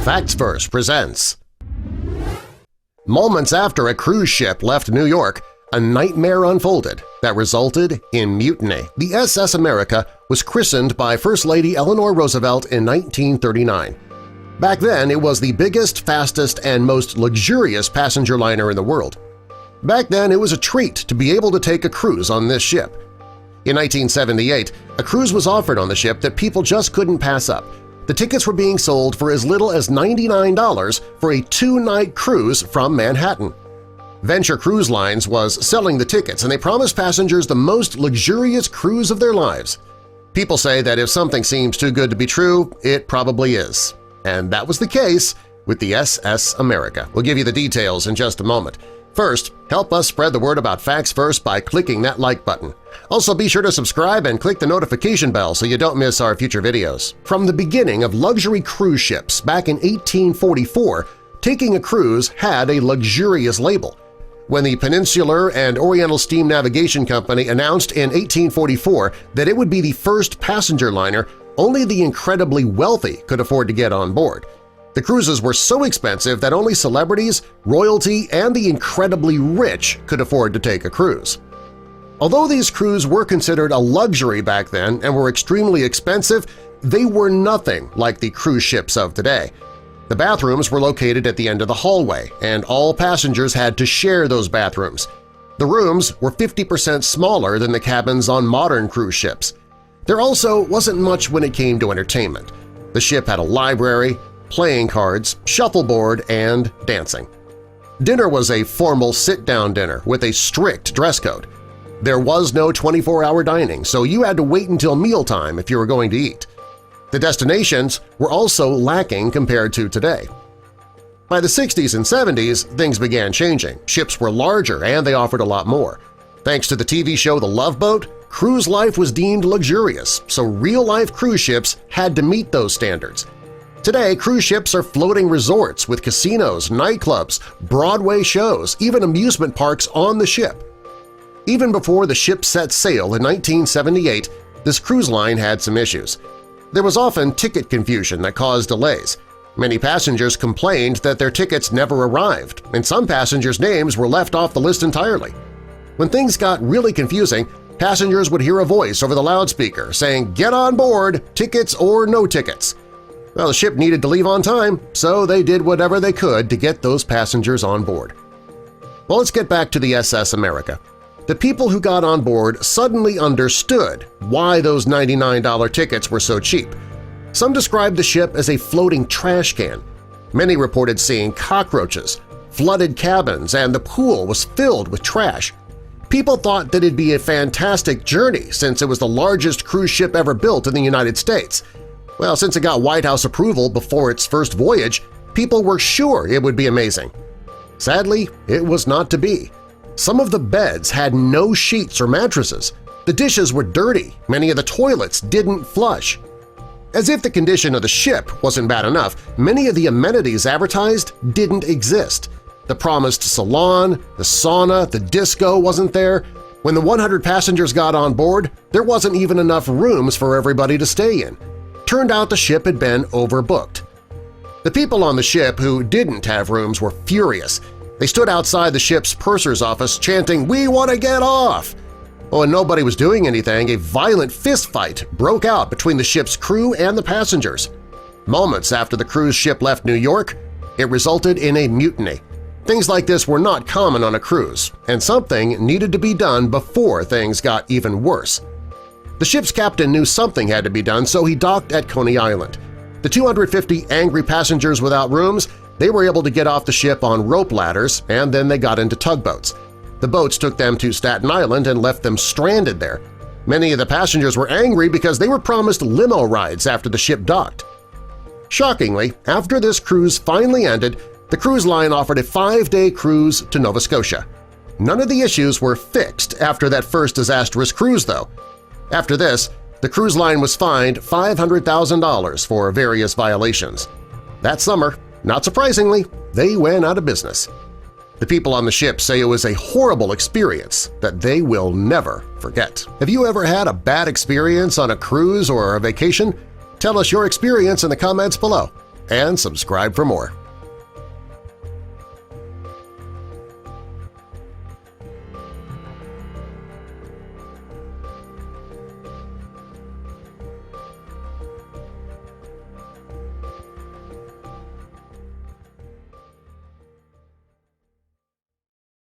Facts First presents. Moments after a cruise ship left New York, a nightmare unfolded that resulted in mutiny. The SS America was christened by First Lady Eleanor Roosevelt in 1939. Back then, it was the biggest, fastest, and most luxurious passenger liner in the world. Back then, it was a treat to be able to take a cruise on this ship. In 1978, a cruise was offered on the ship that people just couldn't pass up. The tickets were being sold for as little as $99 for a two-night cruise from Manhattan. Venture Cruise Lines was selling the tickets, and they promised passengers the most luxurious cruise of their lives. People say that if something seems too good to be true, it probably is. And that was the case with the SS America. We'll give you the details in just a moment. First, help us spread the word about Facts First by clicking that like button. Also, be sure to subscribe and click the notification bell so you don't miss our future videos. From the beginning of luxury cruise ships back in 1844, taking a cruise had a luxurious label. When the Peninsular and Oriental Steam Navigation Company announced in 1844 that it would be the first passenger liner, only the incredibly wealthy could afford to get on board. The cruises were so expensive that only celebrities, royalty, and the incredibly rich could afford to take a cruise. Although these cruises were considered a luxury back then and were extremely expensive, they were nothing like the cruise ships of today. The bathrooms were located at the end of the hallway, and all passengers had to share those bathrooms. The rooms were 50% smaller than the cabins on modern cruise ships. There also wasn't much when it came to entertainment. The ship had a library, playing cards, shuffleboard, and dancing. Dinner was a formal sit-down dinner with a strict dress code. There was no 24-hour dining, so you had to wait until mealtime if you were going to eat. The destinations were also lacking compared to today. By the 60s and 70s, things began changing. Ships were larger and they offered a lot more. Thanks to the TV show The Love Boat, cruise life was deemed luxurious, so real-life cruise ships had to meet those standards. Today, cruise ships are floating resorts with casinos, nightclubs, Broadway shows, even amusement parks on the ship. Even before the ship set sail in 1978, this cruise line had some issues. There was often ticket confusion that caused delays. Many passengers complained that their tickets never arrived, and some passengers' names were left off the list entirely. When things got really confusing, passengers would hear a voice over the loudspeaker saying, "Get on board, tickets or no tickets." Well, the ship needed to leave on time, so they did whatever they could to get those passengers on board. Well, let's get back to the SS America. The people who got on board suddenly understood why those $99 tickets were so cheap. Some described the ship as a floating trash can. Many reported seeing cockroaches, flooded cabins, and the pool was filled with trash. People thought that it'd be a fantastic journey since it was the largest cruise ship ever built in the United States. Well, since it got White House approval before its first voyage, people were sure it would be amazing. Sadly, it was not to be. Some of the beds had no sheets or mattresses. The dishes were dirty. Many of the toilets didn't flush. As if the condition of the ship wasn't bad enough, many of the amenities advertised didn't exist. The promised salon, the sauna, the disco wasn't there. When the 100 passengers got on board, there wasn't even enough rooms for everybody to stay in. Turned out the ship had been overbooked. The people on the ship who didn't have rooms were furious. They stood outside the ship's purser's office chanting, "We want to get off!" Oh, and nobody was doing anything, a violent fistfight broke out between the ship's crew and the passengers. Moments after the cruise ship left New York, it resulted in a mutiny. Things like this were not common on a cruise, and something needed to be done before things got even worse. The ship's captain knew something had to be done, so he docked at Coney Island. The 250 angry passengers without rooms, they were able to get off the ship on rope ladders, and then they got into tugboats. The boats took them to Staten Island and left them stranded there. Many of the passengers were angry because they were promised limo rides after the ship docked. Shockingly, after this cruise finally ended, the cruise line offered a 5-day cruise to Nova Scotia. None of the issues were fixed after that first disastrous cruise, though. After this, the cruise line was fined $500,000 for various violations. That summer, not surprisingly, they went out of business. The people on the ship say it was a horrible experience that they will never forget. Have you ever had a bad experience on a cruise or a vacation? Tell us your experience in the comments below. and subscribe for more.